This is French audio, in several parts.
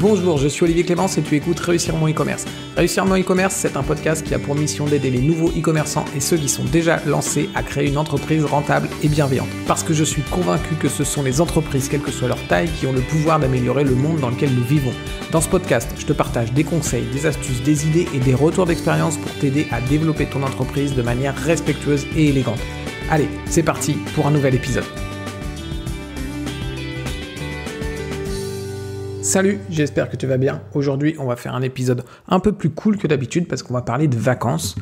Bonjour, je suis Olivier Clémence et tu écoutes Réussir mon e-commerce. Réussir mon e-commerce, c'est un podcast qui a pour mission d'aider les nouveaux e-commerçants et ceux qui sont déjà lancés à créer une entreprise rentable et bienveillante. Parce que je suis convaincu que ce sont les entreprises, quelle que soit leur taille, qui ont le pouvoir d'améliorer le monde dans lequel nous vivons. Dans ce podcast, je te partage des conseils, des astuces, des idées et des retours d'expérience pour t'aider à développer ton entreprise de manière respectueuse et élégante. Allez, c'est parti pour un nouvel épisode. Salut, j'espère que tu vas bien. Aujourd'hui, on va faire un épisode un peu plus cool que d'habitude parce qu'on va parler de vacances.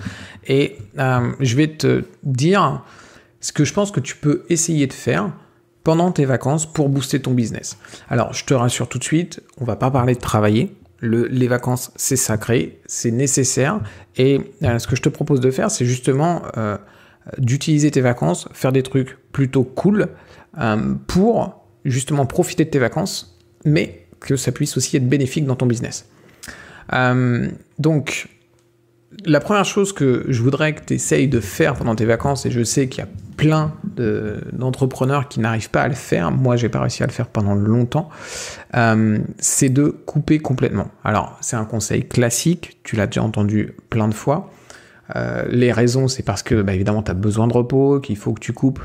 Et je vais te dire ce que je pense que tu peux essayer de faire pendant tes vacances pour booster ton business. Alors, je te rassure tout de suite, on va pas parler de travailler. Les vacances, c'est sacré, c'est nécessaire. Et ce que je te propose de faire, c'est justement d'utiliser tes vacances, faire des trucs plutôt cool pour justement profiter de tes vacances, mais que ça puisse aussi être bénéfique dans ton business. Donc, la première chose que je voudrais que tu essayes de faire pendant tes vacances, et je sais qu'il y a plein d'entrepreneurs qui n'arrivent pas à le faire, moi j'ai pas réussi à le faire pendant longtemps, c'est de couper complètement. Alors, c'est un conseil classique, tu l'as déjà entendu plein de fois. Les raisons, c'est parce que évidemment tu as besoin de repos, qu'il faut que tu coupes.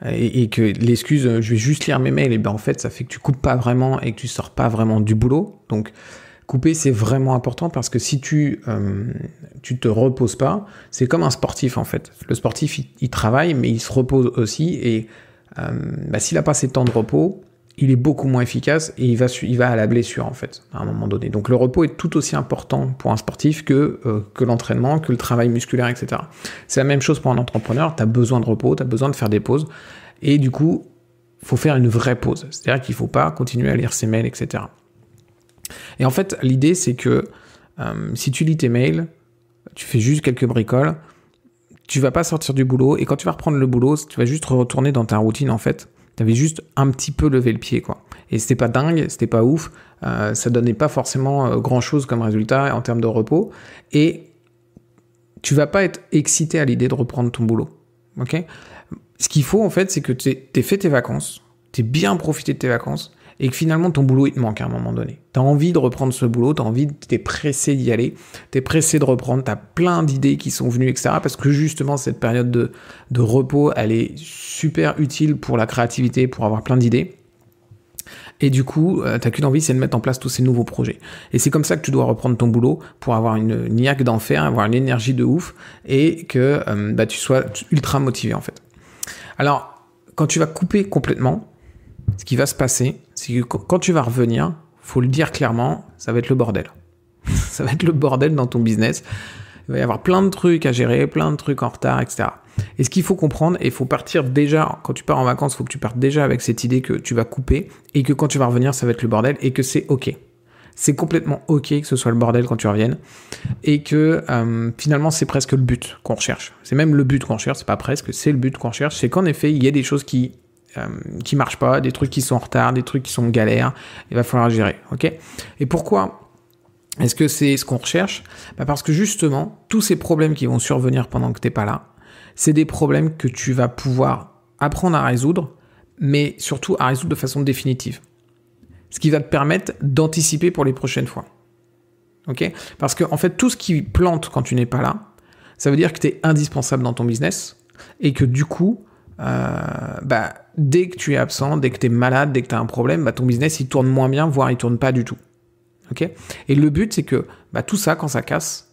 Et que l'excuse, je vais juste lire mes mails, et en fait, ça fait que tu coupes pas vraiment et que tu sors pas vraiment du boulot. Donc, couper, c'est vraiment important parce que si tu te reposes pas, c'est comme un sportif en fait. Le sportif, il travaille, mais il se repose aussi. Et s'il a pas assez de temps de repos, il est beaucoup moins efficace et il va à la blessure en fait, à un moment donné. Donc, le repos est tout aussi important pour un sportif que l'entraînement, que le travail musculaire, etc. C'est la même chose pour un entrepreneur. Tu as besoin de repos, tu as besoin de faire des pauses. Et du coup, il faut faire une vraie pause. C'est-à-dire qu'il ne faut pas continuer à lire ses mails, etc. Et en fait, l'idée, c'est que si tu lis tes mails, tu fais juste quelques bricoles, tu ne vas pas sortir du boulot. Et quand tu vas reprendre le boulot, tu vas juste retourner dans ta routine, en fait. Tu avais juste un petit peu levé le pied, quoi. Et c'était pas dingue, c'était pas ouf. Ça donnait pas forcément grand-chose comme résultat en termes de repos. Et tu vas pas être excité à l'idée de reprendre ton boulot. Ok ? Ce qu'il faut, en fait, c'est que t'aies fait tes vacances, t'aies bien profité de tes vacances, et que finalement, ton boulot, il te manque à un moment donné. T'as envie de reprendre ce boulot, t'es pressé d'y aller, t'es pressé de reprendre, t'as plein d'idées qui sont venues, etc. Parce que justement, cette période de repos, elle est super utile pour la créativité, pour avoir plein d'idées. Et du coup, t'as qu'une envie, c'est de mettre en place tous ces nouveaux projets. Et c'est comme ça que tu dois reprendre ton boulot pour avoir une niaque d'enfer, avoir une énergie de ouf, et que tu sois ultra motivé, en fait. Alors, quand tu vas couper complètement, ce qui va se passer, c'est que quand tu vas revenir, faut le dire clairement, ça va être le bordel. Ça va être le bordel dans ton business. Il va y avoir plein de trucs à gérer, plein de trucs en retard, etc. Et ce qu'il faut comprendre, et il faut partir déjà, quand tu pars en vacances, il faut que tu partes déjà avec cette idée que tu vas couper et que quand tu vas revenir, ça va être le bordel et que c'est OK. C'est complètement OK que ce soit le bordel quand tu reviennes et que finalement, c'est presque le but qu'on recherche. C'est même le but qu'on recherche, c'est pas presque, c'est le but qu'on recherche. C'est qu'en effet, il y a des choses qui marchent pas, des trucs qui sont en retard, des trucs qui sont galères, il va falloir gérer. OK ? Et pourquoi est-ce que c'est ce qu'on recherche ? Parce que justement, tous ces problèmes qui vont survenir pendant que t'es pas là, c'est des problèmes que tu vas pouvoir apprendre à résoudre, mais surtout à résoudre de façon définitive. Ce qui va te permettre d'anticiper pour les prochaines fois. Ok ? Parce que en fait, tout ce qui plante quand tu n'es pas là, ça veut dire que tu es indispensable dans ton business et que du coup, dès que tu es absent, dès que tu es malade, dès que tu as un problème, ton business il tourne moins bien, voire il tourne pas du tout. Ok ? Et le but, c'est que tout ça, quand ça casse,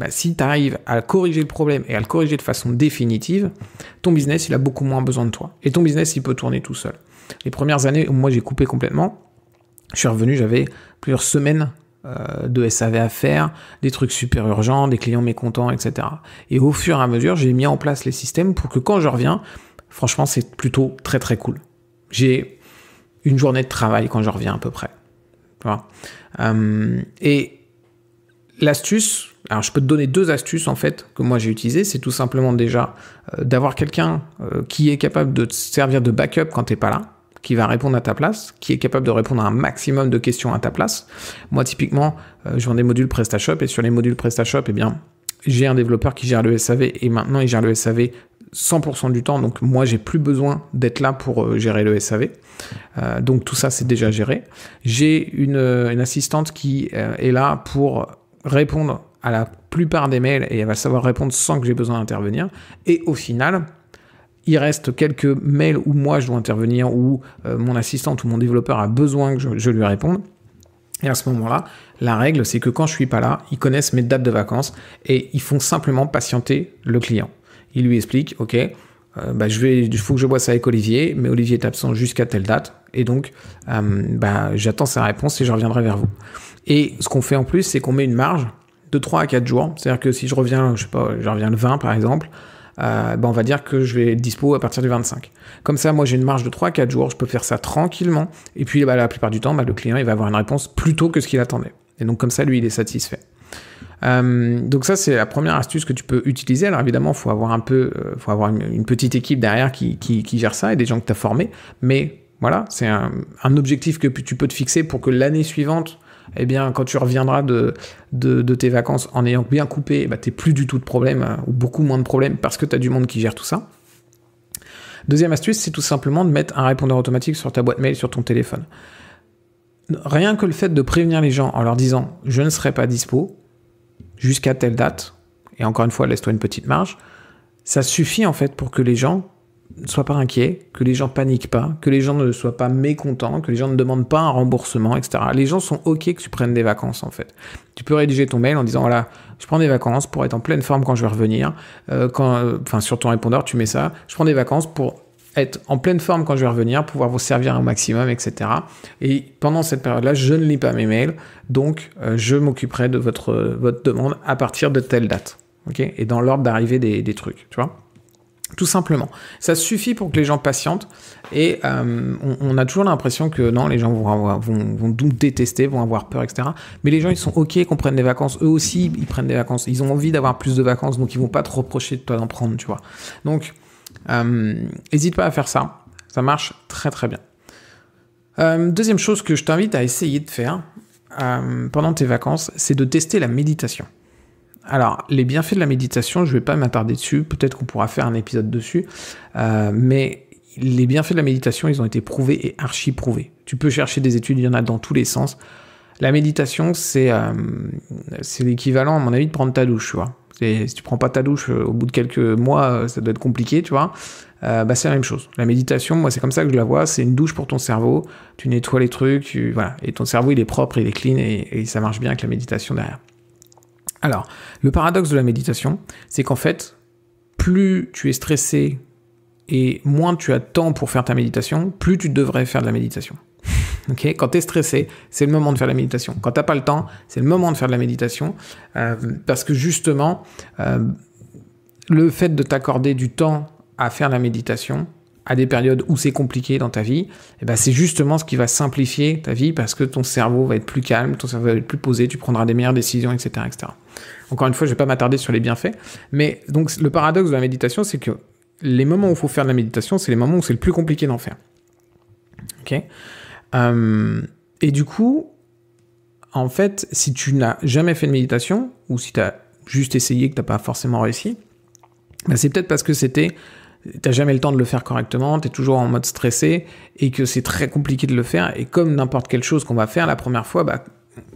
si tu arrives à corriger le problème et à le corriger de façon définitive, ton business il a beaucoup moins besoin de toi. Et ton business il peut tourner tout seul. Les premières années où moi j'ai coupé complètement, je suis revenu, j'avais plusieurs semaines de SAV à faire, des trucs super urgents, des clients mécontents, etc. Et au fur et à mesure, j'ai mis en place les systèmes pour que quand je reviens, franchement, c'est plutôt très très cool. J'ai une journée de travail quand je reviens à peu près. Voilà. Et l'astuce, alors je peux te donner 2 astuces en fait que moi j'ai utilisées, c'est tout simplement déjà d'avoir quelqu'un qui est capable de te servir de backup quand t'es pas là, qui va répondre à ta place, qui est capable de répondre à un maximum de questions à ta place. Moi, typiquement, je vends des modules PrestaShop et sur les modules PrestaShop, j'ai un développeur qui gère le SAV et maintenant, il gère le SAV 100% du temps, donc moi j'ai plus besoin d'être là pour gérer le SAV, donc tout ça c'est déjà géré. J'ai une assistante qui est là pour répondre à la plupart des mails et elle va savoir répondre sans que j'ai besoin d'intervenir, et au final il reste quelques mails où moi je dois intervenir, où mon assistante ou mon développeur a besoin que je lui réponde. Et à ce moment-là, la règle, c'est que quand je suis pas là, ils connaissent mes dates de vacances et ils font simplement patienter le client. Ils lui expliquent, ok, il faut que je bosse avec Olivier, mais Olivier est absent jusqu'à telle date, et donc j'attends sa réponse et je reviendrai vers vous. Et ce qu'on fait en plus, c'est qu'on met une marge de 3 à 4 jours. C'est-à-dire que si je reviens, je reviens le 20 par exemple, on va dire que je vais être dispo à partir du 25. Comme ça, moi, j'ai une marge de 3 à 4 jours, je peux faire ça tranquillement, et puis la plupart du temps, le client, il va avoir une réponse plus tôt que ce qu'il attendait. Et donc, comme ça, lui, il est satisfait. Donc ça, c'est la première astuce que tu peux utiliser. Alors évidemment, faut avoir une petite équipe derrière qui gère ça, et des gens que tu as formés, mais voilà, c'est un objectif que tu peux te fixer pour que l'année suivante, eh bien, quand tu reviendras de tes vacances en ayant bien coupé, t'es plus du tout de problème, ou beaucoup moins de problèmes, parce que tu as du monde qui gère tout ça. Deuxième astuce, c'est tout simplement de mettre un répondeur automatique sur ta boîte mail, sur ton téléphone. Rien que le fait de prévenir les gens en leur disant « je ne serai pas dispo jusqu'à telle date », et encore une fois, laisse-toi une petite marge, ça suffit en fait pour que les gens ne soient pas inquiets, que les gens paniquent pas, que les gens ne soient pas mécontents, que les gens ne demandent pas un remboursement, etc. Les gens sont OK que tu prennes des vacances, en fait. Tu peux rédiger ton mail en disant, voilà, je prends des vacances pour être en pleine forme quand je vais revenir. Sur ton répondeur, tu mets ça. Je prends des vacances pour être en pleine forme quand je vais revenir, pouvoir vous servir un maximum, etc. Et pendant cette période-là, je ne lis pas mes mails, donc je m'occuperai de votre demande à partir de telle date. Okay, et dans l'ordre d'arrivée des trucs, tu vois. Tout simplement. Ça suffit pour que les gens patientent, et on a toujours l'impression que non, les gens vont détester, vont avoir peur, etc. Mais les gens, ils sont OK qu'on prenne des vacances. Eux aussi, ils prennent des vacances. Ils ont envie d'avoir plus de vacances, donc ils vont pas te reprocher de toi d'en prendre, tu vois. Donc, n'hésite pas à faire ça. Ça marche très très bien. Deuxième chose que je t'invite à essayer de faire pendant tes vacances, c'est de tester la méditation. Alors, les bienfaits de la méditation, je ne vais pas m'attarder dessus, peut-être qu'on pourra faire un épisode dessus, mais les bienfaits de la méditation, ils ont été prouvés et archi-prouvés. Tu peux chercher des études, il y en a dans tous les sens. La méditation, c'est l'équivalent, à mon avis, de prendre ta douche, tu vois. Si tu prends pas ta douche, au bout de quelques mois, ça doit être compliqué, tu vois. C'est la même chose. La méditation, moi, c'est comme ça que je la vois, c'est une douche pour ton cerveau, tu nettoies les trucs, voilà, et ton cerveau, il est propre, il est clean, et ça marche bien avec la méditation derrière. Alors, le paradoxe de la méditation, c'est qu'en fait, plus tu es stressé et moins tu as de temps pour faire ta méditation, plus tu devrais faire de la méditation. Okay, quand tu es stressé, c'est le moment de faire de la méditation. Quand tu n'as pas le temps, c'est le moment de faire de la méditation, parce que justement, le fait de t'accorder du temps à faire la méditation, à des périodes où c'est compliqué dans ta vie, c'est justement ce qui va simplifier ta vie, parce que ton cerveau va être plus calme, ton cerveau va être plus posé, tu prendras des meilleures décisions, etc., etc. Encore une fois, je ne vais pas m'attarder sur les bienfaits, mais donc le paradoxe de la méditation, c'est que les moments où il faut faire de la méditation, c'est les moments où c'est le plus compliqué d'en faire. Ok ? Et du coup, en fait, si tu n'as jamais fait de méditation, ou si tu as juste essayé et que tu n'as pas forcément réussi, c'est peut-être parce que t'as jamais le temps de le faire correctement, t'es toujours en mode stressé, et que c'est très compliqué de le faire, et comme n'importe quelle chose qu'on va faire la première fois,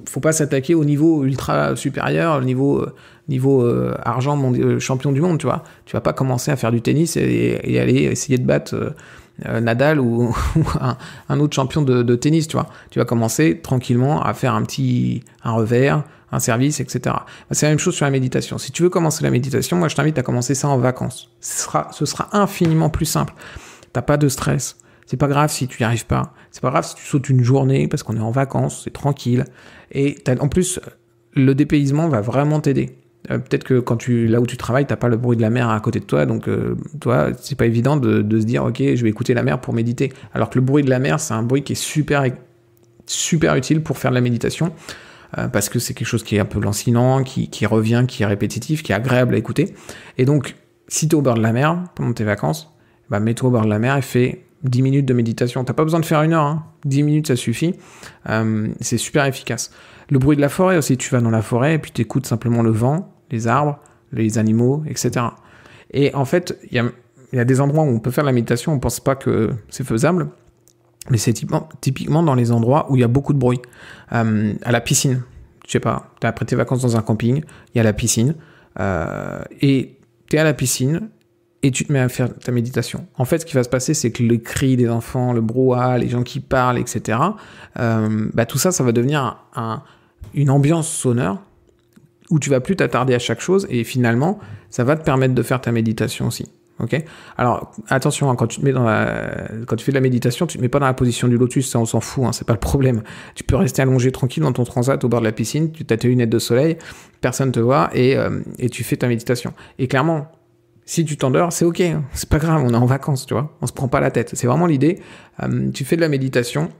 faut pas s'attaquer au niveau ultra supérieur, au niveau argent champion du monde, tu vois. Tu vas pas commencer à faire du tennis et aller essayer de battre Nadal ou un autre champion de tennis, tu vois. Tu vas commencer tranquillement à faire un revers, un service, etc. C'est la même chose sur la méditation. Si tu veux commencer la méditation, moi je t'invite à commencer ça en vacances. Ce sera infiniment plus simple. T'as pas de stress. C'est pas grave si tu n'y arrives pas. C'est pas grave si tu sautes une journée parce qu'on est en vacances, c'est tranquille. Et en plus, le dépaysement va vraiment t'aider. Peut-être que là où tu travailles, t'as pas le bruit de la mer à côté de toi, donc toi, c'est pas évident de se dire, ok, je vais écouter la mer pour méditer. Alors que le bruit de la mer, c'est un bruit qui est super, super utile pour faire de la méditation, parce que c'est quelque chose qui est un peu lancinant, qui revient, qui est répétitif, qui est agréable à écouter. Et donc, si t'es au bord de la mer pendant tes vacances, mets-toi au bord de la mer et fais 10 minutes de méditation. T'as pas besoin de faire 1 heure, 10 minutes ça suffit. C'est super efficace. Le bruit de la forêt aussi, tu vas dans la forêt et puis t'écoutes simplement le vent, les arbres, les animaux, etc. Et en fait, il il y a des endroits où on peut faire de la méditation, on pense pas que c'est faisable, mais c'est typiquement dans les endroits où il y a beaucoup de bruit. À la piscine, je sais pas, t'as après tes vacances dans un camping, il y a la piscine, et t'es à la piscine, et tu te mets à faire ta méditation. En fait, ce qui va se passer, c'est que les cris des enfants, le brouhaha, les gens qui parlent, etc., tout ça, ça va devenir une ambiance sonore où tu vas plus t'attarder à chaque chose, et finalement, ça va te permettre de faire ta méditation aussi. Ok. Alors attention, hein, quand tu fais de la méditation, tu te mets pas dans la position du lotus, ça on s'en fout, hein, c'est pas le problème. Tu peux rester allongé tranquille dans ton transat au bord de la piscine, tu as tes lunettes de soleil, personne te voit et tu fais ta méditation. Et clairement, si tu t'endors, c'est ok, hein, c'est pas grave, on est en vacances, tu vois, on se prend pas la tête. C'est vraiment l'idée. Tu fais de la méditation.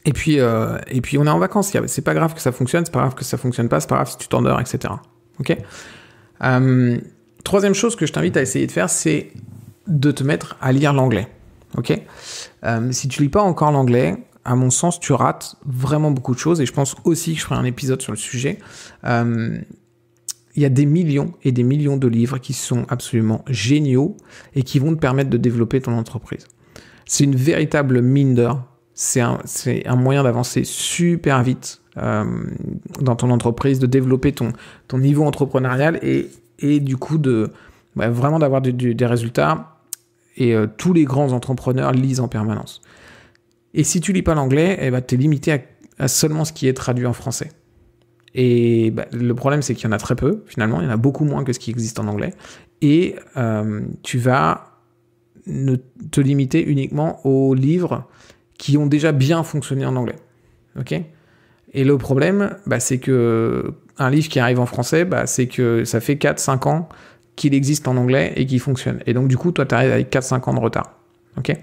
Et puis on est en vacances. C'est pas grave que ça fonctionne, c'est pas grave que ça fonctionne pas, c'est pas grave si tu t'endors, etc. Ok. Troisième chose que je t'invite à essayer de faire, c'est de te mettre à lire l'anglais. Ok. Si tu lis pas encore l'anglais, à mon sens, tu rates vraiment beaucoup de choses. Et je pense aussi que je ferai un épisode sur le sujet. Il y a des millions et des millions de livres qui sont absolument géniaux et qui vont te permettre de développer ton entreprise. C'est une véritable mine d'or. C'est un moyen d'avancer super vite dans ton entreprise, de développer ton niveau entrepreneurial et du coup vraiment d'avoir des résultats. Et tous les grands entrepreneurs lisent en permanence. Et si tu lis pas l'anglais, t'es limité à seulement ce qui est traduit en français. Et le problème, c'est qu'il y en a très peu, finalement. Il y en a beaucoup moins que ce qui existe en anglais. Et tu vas te limiter uniquement aux livres qui ont déjà bien fonctionné en anglais. Ok ? Et le problème, c'est que un livre qui arrive en français, c'est que ça fait 4-5 ans qu'il existe en anglais et qu'il fonctionne. Et donc, du coup, toi, tu arrives avec 4-5 ans de retard. Ok ?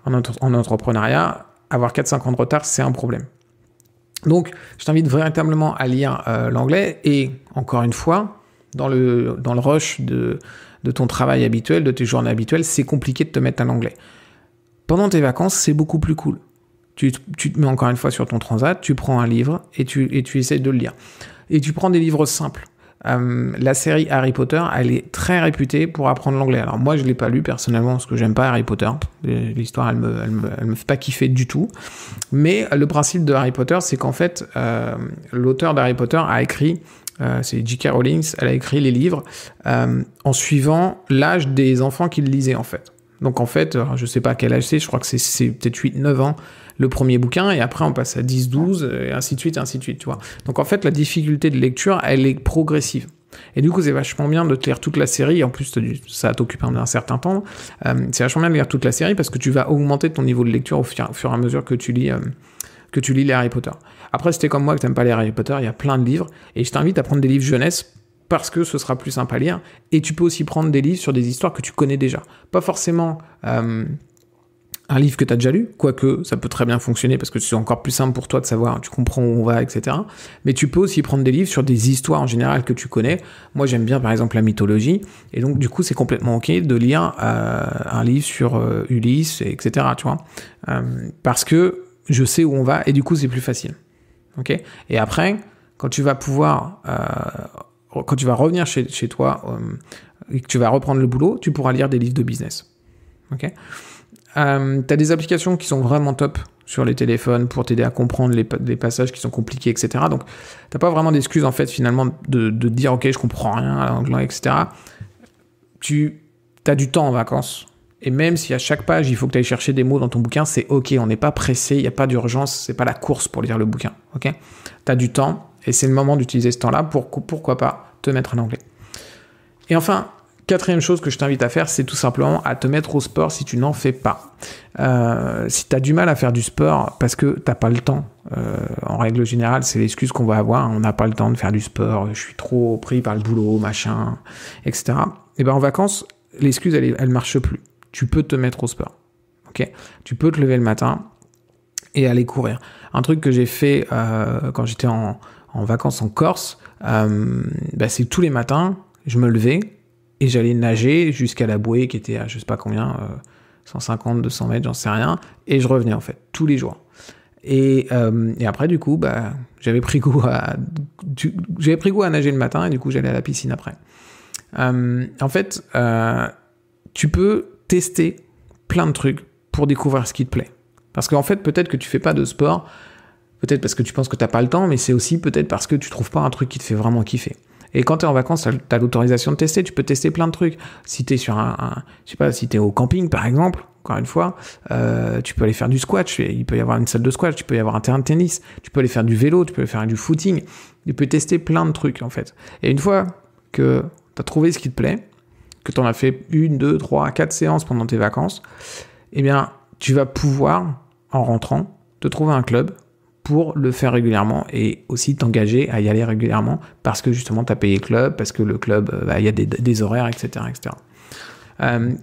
En entrepreneuriat, avoir 4-5 ans de retard, c'est un problème. Donc, je t'invite véritablement à lire l'anglais et, encore une fois, dans le rush de ton travail habituel, de tes journées habituelles, c'est compliqué de te mettre à l'anglais. Pendant tes vacances, c'est beaucoup plus cool. Tu te mets encore une fois sur ton transat, tu prends un livre et tu essayes de le lire. Et tu prends des livres simples. La série Harry Potter, elle est très réputée pour apprendre l'anglais. Alors moi, je l'ai pas lu personnellement parce que j'aime pas Harry Potter. L'histoire, elle me fait pas kiffer du tout. Mais le principe de Harry Potter, c'est qu'en fait, l'auteur d'Harry Potter a écrit, c'est J.K. Rowling, elle a écrit les livres en suivant l'âge des enfants qu'il lisait en fait. Donc en fait, je sais pas quel âge c'est, je crois que c'est peut-être 8-9 ans le premier bouquin, et après on passe à 10-12, et ainsi de suite, tu vois. Donc en fait, la difficulté de lecture, elle est progressive. Et du coup, c'est vachement bien de te lire toute la série, en plus ça t'occupe un certain temps, c'est vachement bien de lire toute la série parce que tu vas augmenter ton niveau de lecture au fur et à mesure que tu lis les Harry Potter. Après, si t'es comme moi que t'aimes pas les Harry Potter, il y a plein de livres, et je t'invite à prendre des livres jeunesse, parce que ce sera plus simple à lire, et tu peux aussi prendre des livres sur des histoires que tu connais déjà. Pas forcément un livre que tu as déjà lu, quoique ça peut très bien fonctionner, parce que c'est encore plus simple pour toi de savoir, tu comprends où on va, etc. Mais tu peux aussi prendre des livres sur des histoires en général que tu connais. Moi, j'aime bien, par exemple, la mythologie, et donc, du coup, c'est complètement OK de lire un livre sur Ulysse, etc., tu vois, parce que je sais où on va, et du coup, c'est plus facile. OK ? Et après, quand tu vas revenir chez toi et que tu vas reprendre le boulot, tu pourras lire des livres de business. Ok ? T'as des applications qui sont vraiment top sur les téléphones pour t'aider à comprendre les passages qui sont compliqués, etc. Donc, t'as pas vraiment d'excuse, en fait, finalement, de dire « Ok, je comprends rien à l'anglais, etc. » T'as du temps en vacances. Et même si à chaque page, il faut que tu ailles chercher des mots dans ton bouquin, c'est OK, on n'est pas pressé, il n'y a pas d'urgence, c'est pas la course pour lire le bouquin. Ok ? T'as du temps, et c'est le moment d'utiliser ce temps-là pour, pourquoi pas, te mettre en anglais. Et enfin, quatrième chose que je t'invite à faire, c'est tout simplement à te mettre au sport si tu n'en fais pas. Si tu as du mal à faire du sport parce que tu n'as pas le temps, en règle générale, c'est l'excuse qu'on va avoir, on n'a pas le temps de faire du sport, je suis trop pris par le boulot, machin, etc. Et bien en vacances, l'excuse, elle marche plus. Tu peux te mettre au sport. Okay ? Tu peux te lever le matin et aller courir. Un truc que j'ai fait quand j'étais en vacances en Corse, c'est tous les matins, je me levais et j'allais nager jusqu'à la bouée qui était à je sais pas combien, 150, 200 mètres, j'en sais rien, et je revenais en fait, tous les jours. Et après, du coup, j'avais pris goût à nager le matin, et du coup, j'allais à la piscine après. En fait, tu peux tester plein de trucs pour découvrir ce qui te plaît. Parce qu'en fait, peut-être que tu fais pas de sport, peut-être parce que tu penses que t'as pas le temps, mais c'est aussi peut-être parce que tu trouves pas un truc qui te fait vraiment kiffer. Et quand tu es en vacances, tu as l'autorisation de tester, tu peux tester plein de trucs. Si tu es sur je sais pas, si tu es au camping par exemple, encore une fois, tu peux aller faire du squash, il peut y avoir une salle de squash, tu peux y avoir un terrain de tennis, tu peux aller faire du vélo, tu peux aller faire du footing, tu peux tester plein de trucs en fait. Et une fois que tu as trouvé ce qui te plaît, que tu en as fait 1, 2, 3, 4 séances pendant tes vacances, eh bien, tu vas pouvoir, en rentrant, te trouver un club pour le faire régulièrement et aussi t'engager à y aller régulièrement parce que justement tu as payé le club, parce que le club, il y a des horaires, etc. etc.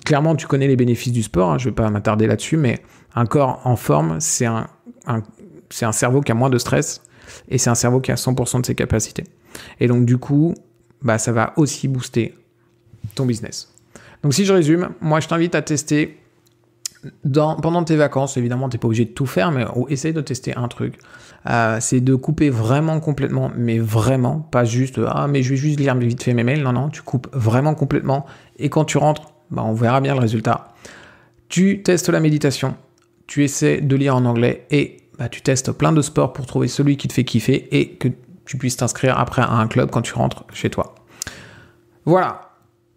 Clairement, tu connais les bénéfices du sport, hein, je ne vais pas m'attarder là-dessus, mais un corps en forme, c'est un cerveau qui a moins de stress et c'est un cerveau qui a 100% de ses capacités. Et donc du coup, ça va aussi booster ton business. Donc si je résume, moi je t'invite à tester pendant tes vacances, évidemment, tu n'es pas obligé de tout faire, mais essaye de tester un truc. C'est de couper vraiment complètement, mais vraiment, pas juste « Ah, mais je vais juste lire vite fait mes mails ». Non, tu coupes vraiment complètement. Et quand tu rentres, on verra bien le résultat. Tu testes la méditation, tu essaies de lire en anglais et tu testes plein de sports pour trouver celui qui te fait kiffer et que tu puisses t'inscrire après à un club quand tu rentres chez toi. Voilà.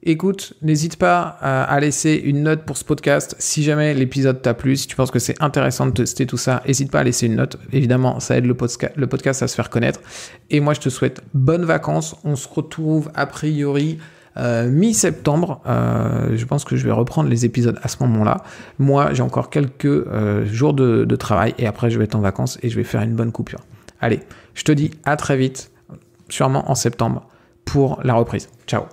Écoute, n'hésite pas à laisser une note pour ce podcast. Si jamais l'épisode t'a plu, si tu penses que c'est intéressant de tester tout ça, n'hésite pas à laisser une note. Évidemment, ça aide le podcast à se faire connaître. Et moi, je te souhaite bonnes vacances. On se retrouve a priori mi-septembre. Je pense que je vais reprendre les épisodes à ce moment-là. Moi, j'ai encore quelques jours de travail et après, je vais être en vacances et je vais faire une bonne coupure. Allez, je te dis à très vite, sûrement en septembre, pour la reprise. Ciao.